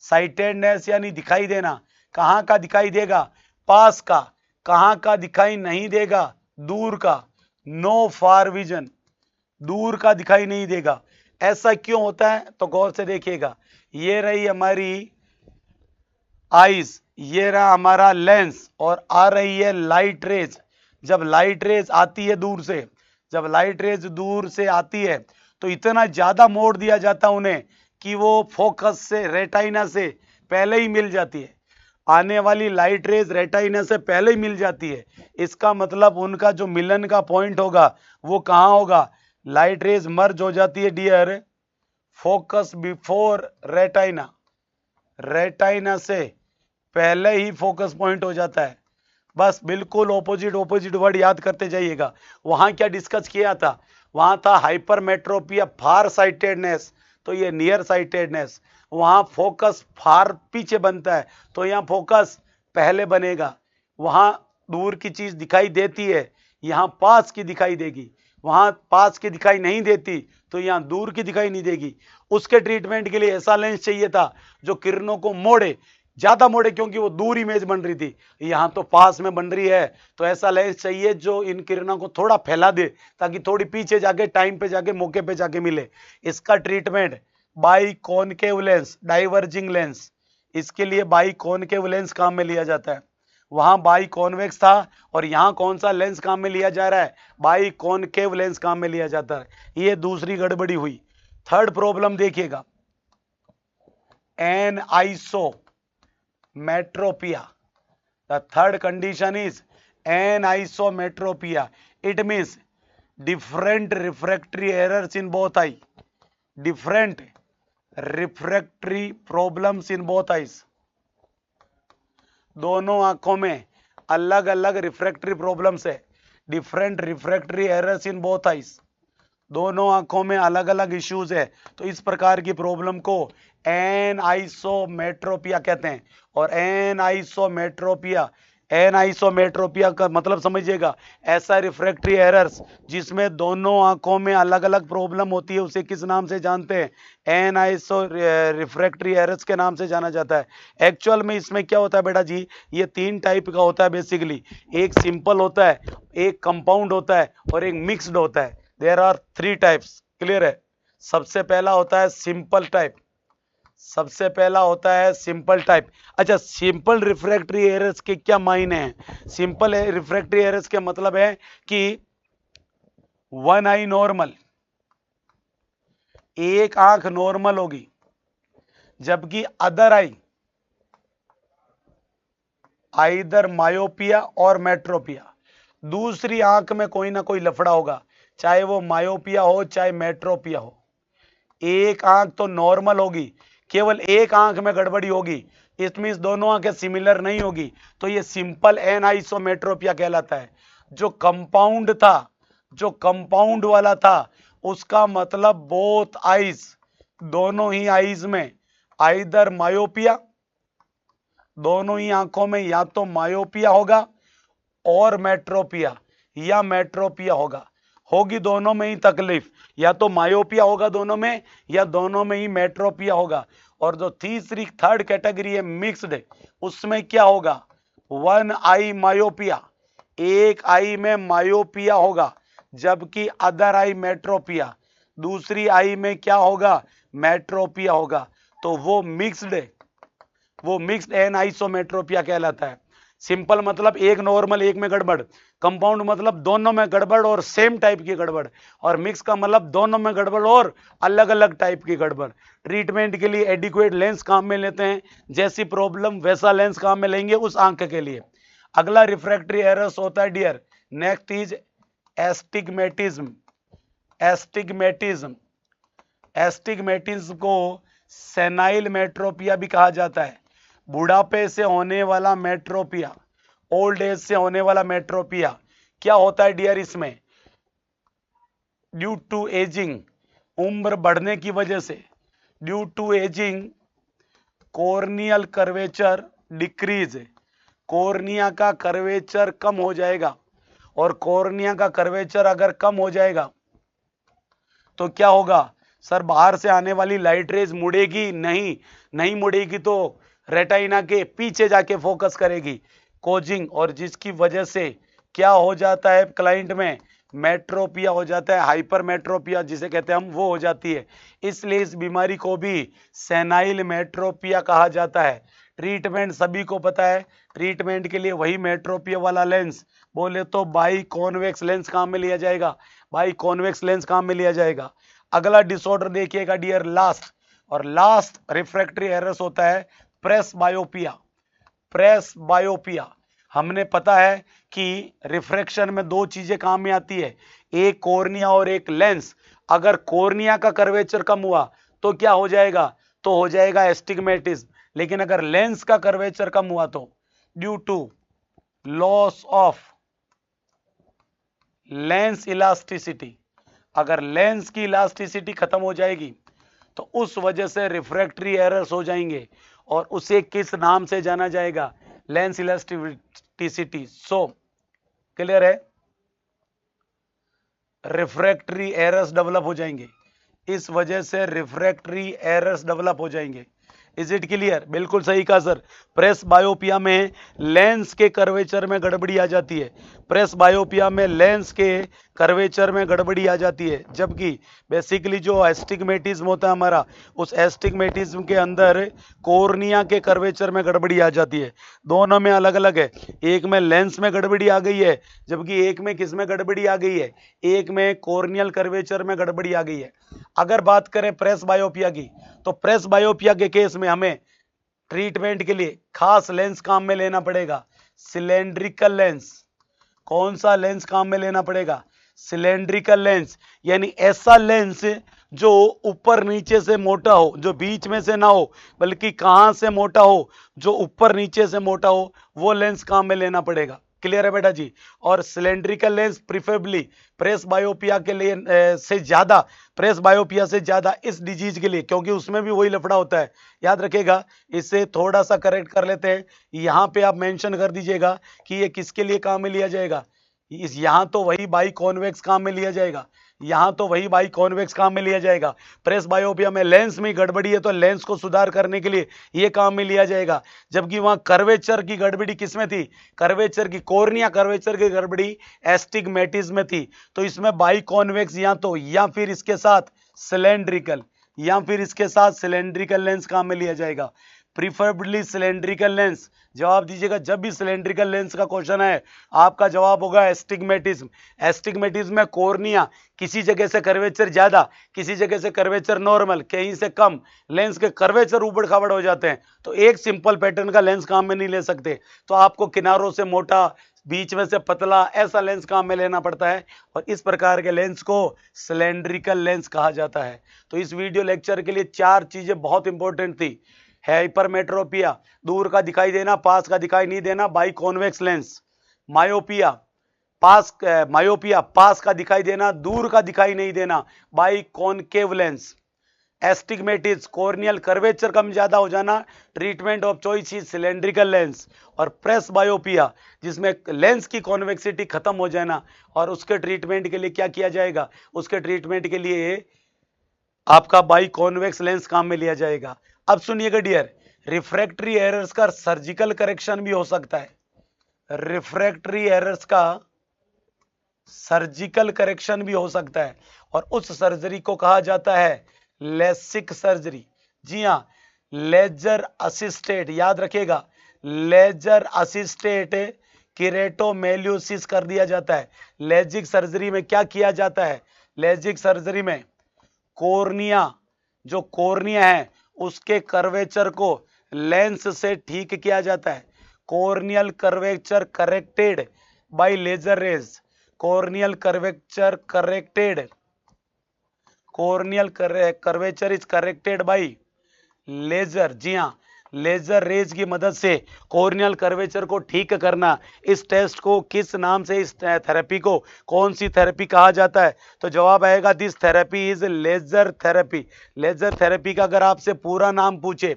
साइटेडनेस यानी दिखाई देना, कहां का दिखाई देगा, पास का। कहां का दिखाई नहीं देगा, दूर का। नो फार विजन, दूर का दिखाई नहीं देगा। ऐसा क्यों होता है तो गौर से देखिएगा, ये रही हमारी आईज, ये रहा हमारा लेंस, और आ रही है लाइट रेज। जब लाइट रेज आती है दूर से, जब लाइट रेज दूर से आती है तो इतना ज्यादा मोड़ दिया जाता उन्हें कि वो फोकस से, रेटाइना से पहले ही मिल जाती है। आने वाली लाइट रेज रेटाइना से पहले ही मिल जाती है। इसका मतलब उनका जो मिलन का पॉइंट होगा वो कहां होगा, लाइट रेज मर्ज हो जाती है dear focus before retina. Retina से पहले ही फोकस पॉइंट हो जाता है। बस बिल्कुल ऑपोजिट ऑपोजिट वर्ड याद करते जाइएगा। वहां क्या डिस्कस किया था, वहां था हाइपरमेट्रोपिया फार साइटेडनेस, तो ये नियर साइटेडनेस। वहां फोकस फार पीछे बनता है, तो यहाँ फोकस पहले बनेगा। वहां दूर की चीज दिखाई देती है, यहाँ पास की दिखाई देगी। वहां पास की दिखाई नहीं देती तो यहाँ दूर की दिखाई नहीं देगी। उसके ट्रीटमेंट के लिए ऐसा लेंस चाहिए था जो किरणों को मोड़े, ज्यादा मोड़े, क्योंकि वो दूर इमेज बन रही थी, यहाँ तो पास में बन रही है। तो ऐसा लेंस चाहिए जो इन किरणों को थोड़ा फैला दे, ताकि थोड़ी पीछे जाके, टाइम पे जाके, मौके पे जाके मिले। इसका treatment by concave lens, diverging lens. इसके लिए बाई कॉनकेव लेंस काम में लिया जाता है। वहां बाई कॉन्वेक्स था, और यहां कौन सा लेंस काम में लिया जा रहा है, बाई कॉनकेव लेंस काम में लिया जाता है। ये दूसरी गड़बड़ी हुई। थर्ड प्रॉब्लम देखिएगा, एन आइसो metropia. The third condition is anisometropia. It means different refractory errors in both eye, different refractory problems in both eyes. दोनों आंखों में अलग अलग रिफ्रैक्टरी प्रॉब्लम्स है, different refractory errors in both eyes. दोनों आंखों में अलग अलग इश्यूज है, तो इस प्रकार की प्रॉब्लम को एनाइसोमेट्रोपिया कहते हैं। और एनाइसोमेट्रोपिया, एनाइसोमेट्रोपिया का मतलब समझिएगा, ऐसा रिफ्रैक्टरी एरर्स जिसमें दोनों आंखों में अलग अलग प्रॉब्लम होती है, उसे किस नाम से जानते हैं, एनाइसो रिफ्रैक्टरी एरर्स के नाम से जाना जाता है। एक्चुअल में इसमें क्या होता है बेटा जी, ये तीन टाइप का होता है बेसिकली। एक सिंपल होता है, एक कंपाउंड होता है, और एक मिक्स्ड होता है। There are three types, clear है। सबसे पहला होता है सिंपल टाइप, सबसे पहला होता है सिंपल टाइप। अच्छा, सिंपल रिफ्रैक्टरी एरर्स के क्या मायने हैं? सिंपल रिफ्रैक्टरी एरर्स के मतलब है कि वन आई नॉर्मल, एक आंख नॉर्मल होगी, जबकि अदर आई आइदर मायोपिया और मेट्रोपिया, दूसरी आंख में कोई ना कोई लफड़ा होगा, चाहे वो मायोपिया हो चाहे मेट्रोपिया हो। एक आंख तो नॉर्मल होगी, केवल एक आंख में गड़बड़ी होगी, इट मींस दोनों आंखें सिमिलर नहीं होगी, तो ये सिंपल एनाइसोमेट्रोपिया कहलाता है। जो कंपाउंड था, जो कंपाउंड वाला था, उसका मतलब बोथ आईज, दोनों ही आईज में आइदर मायोपिया, दोनों ही आंखों में या तो मायोपिया होगा और मेट्रोपिया, या मेट्रोपिया होगा। होगी दोनों में ही तकलीफ, या तो मायोपिया होगा दोनों में, या दोनों में ही मेट्रोपिया होगा। और जो तीसरी थर्ड कैटेगरी है मिक्स्ड, उसमें क्या होगा, वन आई मायोपिया, एक आई में मायोपिया होगा, जबकि अदर आई मेट्रोपिया, दूसरी आई में क्या होगा, मेट्रोपिया होगा। तो वो मिक्स्ड है, वो मिक्स्ड एनाइसोमेट्रोपिया कहलाता है। सिंपल मतलब एक नॉर्मल एक में गड़बड़, कंपाउंड मतलब दोनों में गड़बड़ और सेम टाइप की गड़बड़, और मिक्स का मतलब दोनों में गड़बड़ और अलग अलग टाइप की गड़बड़। ट्रीटमेंट के लिए एडिक्वेट लेंस काम में लेते हैं, जैसी प्रॉब्लम वैसा लेंस काम में लेंगे उस आंख के लिए। अगला रिफ्रैक्टरी एरर्स होता है dear, next is astigmatism. Astigmatism, astigmatism को सेनाइल मेट्रोपिया भी कहा जाता है। बुढ़ापे से होने वाला मेट्रोपिया, ओल्ड एज से होने वाला मेट्रोपिया क्या होता है डियर? इसमें ड्यू टू एजिंग, उम्र बढ़ने की वजह से, due to ageing corneal curvature decrease, cornea का कर्वेचर कम हो जाएगा। और कॉर्निया का कर्वेचर अगर कम हो जाएगा तो क्या होगा सर? बाहर से आने वाली लाइट रेज मुड़ेगी नहीं, नहीं मुड़ेगी तो रेटाइना के पीछे जाके फोकस करेगी, कोजिंग, और जिसकी वजह से क्या हो जाता है क्लाइंट में? मेट्रोपिया हो जाता है, हाइपर मेट्रोपिया जिसे कहते हैं हम, वो हो जाती है। इसलिए इस बीमारी को भी सेनाइल मेट्रोपिया कहा जाता है। ट्रीटमेंट सभी को पता है, ट्रीटमेंट के लिए वही मेट्रोपिया वाला लेंस, बोले तो बाई कॉन्वेक्स लेंस काम में लिया जाएगा, बाई कॉन्वेक्स लेंस काम में लिया जाएगा। अगला डिसऑर्डर देखिएगा डियर, लास्ट, और लास्ट रिफ्रैक्टरी एरर्स होता है प्रेस बायोपिया। प्रेस बायोपिया, हमने पता है कि रिफ्रैक्शन में दो चीजें काम में आती है, एक कॉर्निया और एक लेंस। अगर कॉर्निया का कर्वेचर कम हुआ तो क्या हो जाएगा? तो हो जाएगा एस्टिग्मेटिज्म। लेकिन अगर लेंस का कर्वेचर कम हुआ तो due to loss of lens elasticity, अगर लेंस की इलास्टिसिटी खत्म हो जाएगी तो उस वजह से रिफ्रैक्टरी एरर्स हो जाएंगे, और उसे किस नाम से जाना जाएगा? Lens elasticity. सो क्लियर है, रिफ्रैक्टरी एरर्स डेवलप हो जाएंगे, इस वजह से रिफ्रैक्टरी एरर्स डेवलप हो जाएंगे। Is it clear? बिल्कुल सही कहा सर। प्रेस बायोपिया में लेंस के कर्वेचर में गड़बड़ी आ जाती है, प्रेस बायोपिया में लेंस के कर्वेचर में गड़बड़ी आ जाती है, जबकि बेसिकली जो एस्टिग्मेटिज्म होता है हमारा, उस एस्टिग्मेटिज्म के अंदर कॉर्निया के कर्वेचर में गड़बड़ी आ जाती है। दोनों में अलग अलग है, एक में लेंस में गड़बड़ी आ गई है, जबकि एक में किस में गड़बड़ी आ गई है? एक में कॉर्नियल कर्वेचर में गड़बड़ी आ गई है। अगर बात करें प्रेस बायोपिया की, तो प्रेस बायोपिया के केस में हमें ट्रीटमेंट के लिए खास लेंस काम में लेना पड़ेगा, सिलेंड्रिकल लेंस। कौन सा लेंस काम में लेना पड़ेगा? सिलेंड्रिकल लेंस, यानी ऐसा लेंस जो ऊपर नीचे से मोटा हो, जो बीच में से ना हो, बल्कि कहां से मोटा हो? जो ऊपर नीचे से मोटा हो, वो लेंस काम में लेना पड़ेगा। क्लियर है बेटा जी? और सिलेंड्रिकल लेंस प्रिफरेबली प्रेस बायोपिया के लिए से ज्यादा, प्रेस बायोपिया से ज्यादा इस डिजीज के लिए, क्योंकि उसमें भी वही लफड़ा होता है, याद रखेगा। इसे थोड़ा सा करेक्ट कर लेते हैं, यहां पे आप मेंशन कर दीजिएगा कि ये किसके लिए काम में लिया जाएगा। इस यहां तो वही बाई कॉन्वेक्स काम में लिया जाएगा, यहां तो वही बाई कॉन्वेक्स काम में लिया जाएगा। प्रेस बायोपिया में लेंस में गड़बड़ी है तो लेंस को सुधार करने के लिए ये काम में लिया जाएगा, जबकि वहां कर्वेचर की गड़बड़ी किसमें थी? कर्वेचर की, कॉर्निया कर्वेचर की गड़बड़ी एस्टिग्मेटिज्म में थी, तो इसमें बाई कॉन्वेक्स या तो, या फिर इसके साथ सिलेंड्रिकल, या फिर इसके साथ सिलेंड्रिकल लेंस काम में लिया जाएगा। Preferably cylindrical lens. जवाब दीजिएगा, जब भी सिलेंड्रिकल लेंस का क्वेश्चन है आपका जवाब होगा एस्टिग्मेटिज्म। एस्टिग्मेटिज्म में कॉर्निया किसी जगह से कर्वेचर ज्यादा, किसी जगह से कर्वेचर नॉर्मल, कहीं से कम, लेंस के कर्वेचर ऊबड़ खाबड़ हो जाते हैं, तो एक सिंपल पैटर्न का लेंस काम में नहीं ले सकते, तो आपको किनारों से मोटा, बीच में से पतला, ऐसा लेंस काम में लेना पड़ता है, और इस प्रकार के लेंस को सिलेंड्रिकल लेंस कहा जाता है। तो इस वीडियो लेक्चर के लिए चार चीजें बहुत इंपॉर्टेंट थी। हाइपरमेट्रोपिया, दूर का दिखाई देना, पास का दिखाई नहीं देना, by convex lens. Myopia, myopia पास का दिखाई देना, दूर का दिखाई नहीं देना, by concave lens. Astigmatism, corneal curvature कम ज्यादा हो जाना, treatment of choice is cylindrical lens. और प्रेस बायोपिया, जिसमें लेंस की कॉन्वेक्सिटी खत्म हो जाना, और उसके ट्रीटमेंट के लिए क्या किया जाएगा? उसके ट्रीटमेंट के लिए आपका बाई कॉन्वेक्स लेंस काम में लिया जाएगा। अब सुनिएगा डियर, रिफ्रैक्टरी एरर्स का सर्जिकल करेक्शन भी हो सकता है, रिफ्रैक्टरी एरर्स का सर्जिकल करेक्शन भी हो सकता है, और उस सर्जरी को कहा जाता है लेसिक सर्जरी। जी हां, लेजर असिस्टेड, याद रखिएगा, लेजर असिस्टेड किरेटोमेलियोसिस कर दिया जाता है। लेजिक सर्जरी में क्या किया जाता है? लेजिक सर्जरी में कॉर्निया, जो कॉर्निया है उसके कर्वेचर को लेंस से ठीक किया जाता है। corneal curvature corrected by laser rays, corneal curvature corrected, corneal curvature is corrected by laser. जी हाँ, लेजर रेज की मदद से कॉर्नियल कर्वेचर को ठीक करना। इस टेस्ट को किस नाम से, इस थेरेपी को कौन सी थेरेपी कहा जाता है? तो जवाब आएगा this therapy is laser therapy. Laser therapy का अगर आपसे पूरा नाम पूछे,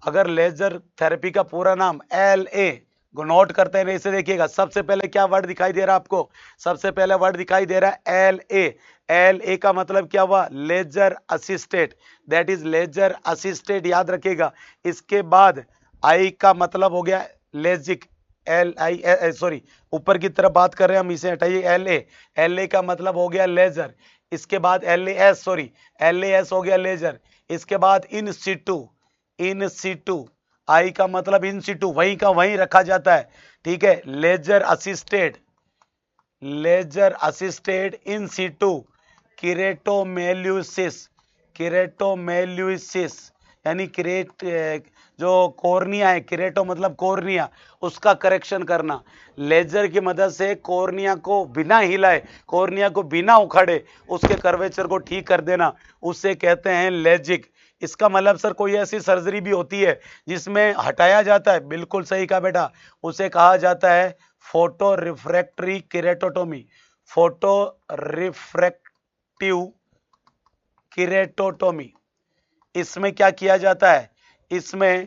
अगर लेजर थेरेपी का पूरा नाम LA को नोट करते हैं, इसे देखिएगा। सबसे पहले क्या वर्ड दिखाई दे रहा है आपको? सबसे पहले वर्ड दिखाई दे रहा है LA। LA का मतलब क्या हुआ? Laser assisted, that is laser assisted, याद रखिएगा। इसके बाद I का मतलब हो गया लेजिक, LI, सॉरी ऊपर की तरफ बात कर रहे हैं हम, इसे हटाइए। LA का मतलब हो गया लेजर। इसके बाद LAS, सॉरी LAS हो गया लेजर। इसके बाद इन सिटू, आई का मतलब इन सिटू, वहीं का वहीं रखा जाता है, ठीक है। लेजर असिस्टेड इन सिटू किरेटोमेल्यूसिस, यानी जो कॉर्निया है, किरेटो मतलब कॉर्निया, उसका करेक्शन करना। लेजर की मदद से कॉर्निया को बिना हिलाए, कॉर्निया को बिना उखाड़े उसके कर्वेचर को ठीक कर देना, उसे कहते हैं लेजिक। इसका मतलब सर कोई ऐसी सर्जरी भी होती है जिसमें हटाया जाता है? बिल्कुल सही कहा बेटा, उसे कहा जाता है फोटो रिफ्रैक्टरी किरेटोटोमी, फोटो रिफ्रैक्टिव किरेटोटोमी। इसमें क्या किया जाता है? इसमें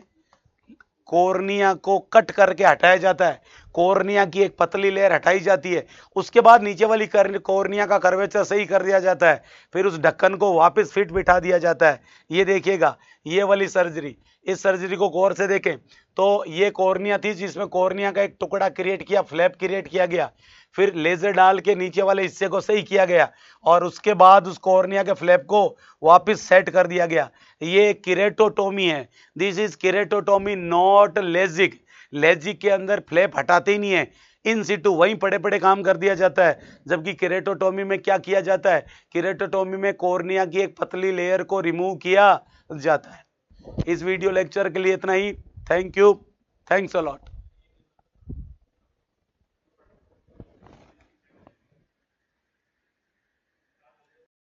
कॉर्निया को कट करके हटाया जाता है, कॉर्निया की एक पतली लेयर हटाई जाती है, उसके बाद नीचे वाली कॉर्निया का कर्वेचर सही कर दिया जाता है, फिर उस ढक्कन को वापस फिट बिठा दिया जाता है। ये देखिएगा, ये वाली सर्जरी, इस सर्जरी को गौर से देखें तो ये कॉर्निया थी जिसमें कॉर्निया का एक टुकड़ा क्रिएट किया, फ्लैप क्रिएट किया गया, फिर लेजर डाल के नीचे वाले हिस्से को सही किया गया और उसके बाद उस कॉर्निया के फ्लैप को वापस सेट कर दिया गया। ये किरेटोटोमी है। This is keratotomy, not LASIK. LASIK के अंदर फ्लैप हटाते ही नहीं है, इन सिटू वहीं पड़े पड़े काम कर दिया जाता है। जबकि किरेटोटोमी में क्या किया जाता है? किरेटोटोमी में कॉर्निया की एक पतली लेयर को रिमूव किया जाता है। इस वीडियो लेक्चर के लिए इतना ही। Thank you, thanks a lot.